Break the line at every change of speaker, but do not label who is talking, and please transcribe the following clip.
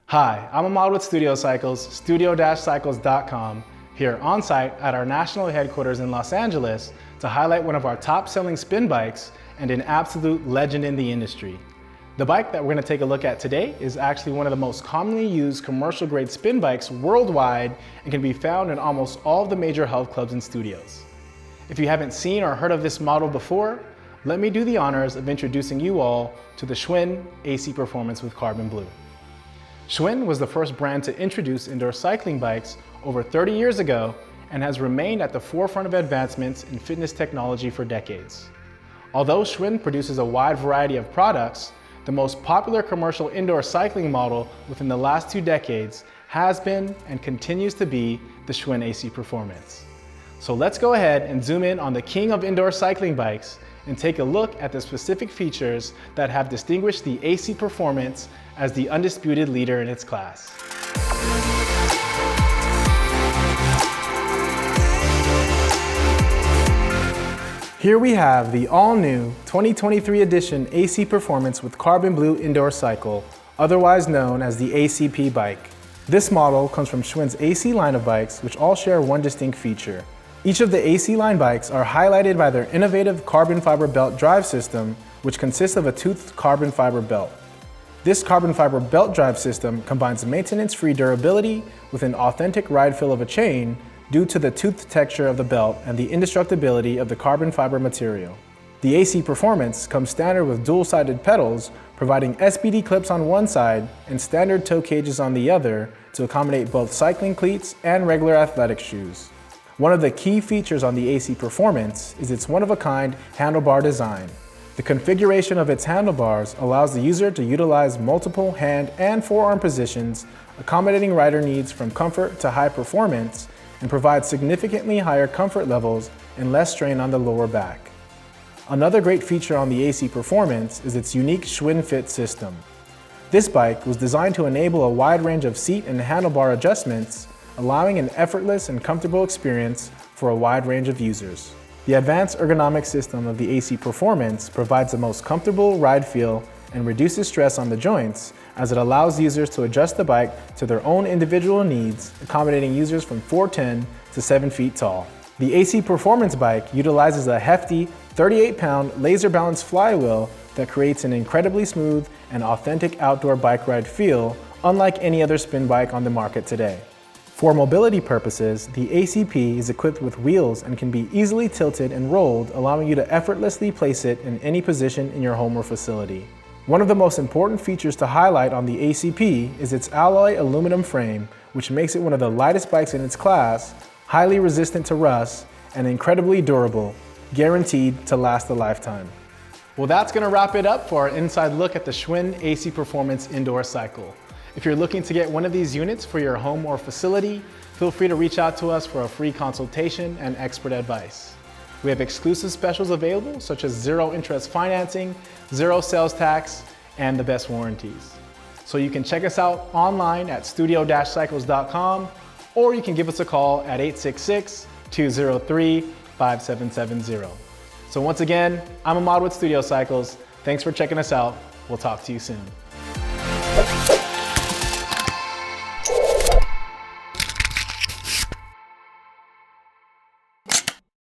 Hi, I'm Ahmad with Studio Cycles, studio-cycles.com, here on site at our national headquarters in Los Angeles to highlight one of our top-selling spin bikes and an absolute legend in the industry. The bike that we're going to take a look at today is actually one of the most commonly used commercial-grade spin bikes worldwide and can be found in almost all of the major health clubs and studios. If you haven't seen or heard of this model before, let me do the honors of introducing you all to the Schwinn AC Performance with Carbon Blue. Schwinn was the first brand to introduce indoor cycling bikes over 30 years ago and has remained at the forefront of advancements in fitness technology for decades. Although Schwinn produces a wide variety of products, the most popular commercial indoor cycling model within the last 2 decades has been and continues to be the Schwinn AC Performance. So let's go ahead and zoom in on the king of indoor cycling bikes and take a look at the specific features that have distinguished the AC Performance as the undisputed leader in its class. Here we have the all-new 2023 edition AC Performance with Carbon Blue Indoor Cycle, otherwise known as the ACP bike. This model comes from Schwinn's AC line of bikes, which all share one distinct feature. Each of the AC line bikes are highlighted by their innovative carbon fiber belt drive system, which consists of a toothed carbon fiber belt. This carbon fiber belt drive system combines maintenance-free durability with an authentic ride feel of a chain due to the toothed texture of the belt and the indestructibility of the carbon fiber material. The AC Performance comes standard with dual-sided pedals, providing SPD clips on one side and standard toe cages on the other to accommodate both cycling cleats and regular athletic shoes. One of the key features on the AC Performance is its one-of-a-kind handlebar design. The configuration of its handlebars allows the user to utilize multiple hand and forearm positions, accommodating rider needs from comfort to high performance, and provides significantly higher comfort levels and less strain on the lower back. Another great feature on the AC Performance is its unique Schwinn Fit system. This bike was designed to enable a wide range of seat and handlebar adjustments, allowing an effortless and comfortable experience for a wide range of users. The advanced ergonomic system of the AC Performance provides the most comfortable ride feel and reduces stress on the joints as it allows users to adjust the bike to their own individual needs, accommodating users from 4'10" to 7 feet tall. The AC Performance bike utilizes a hefty 38-pound laser balanced flywheel that creates an incredibly smooth and authentic outdoor bike ride feel, unlike any other spin bike on the market today. For mobility purposes, the ACP is equipped with wheels and can be easily tilted and rolled, allowing you to effortlessly place it in any position in your home or facility. One of the most important features to highlight on the ACP is its alloy aluminum frame, which makes it one of the lightest bikes in its class, highly resistant to rust, and incredibly durable, guaranteed to last a lifetime. Well, that's going to wrap it up for our inside look at the Schwinn AC Performance Indoor Cycle. If you're looking to get one of these units for your home or facility, feel free to reach out to us for a free consultation and expert advice. We have exclusive specials available such as 0 interest financing, 0 sales tax, and the best warranties. So you can check us out online at studio-cycles.com, or you can give us a call at 866-203-5770. So once again, I'm Ahmad with Studio Cycles. Thanks for checking us out. We'll talk to you soon.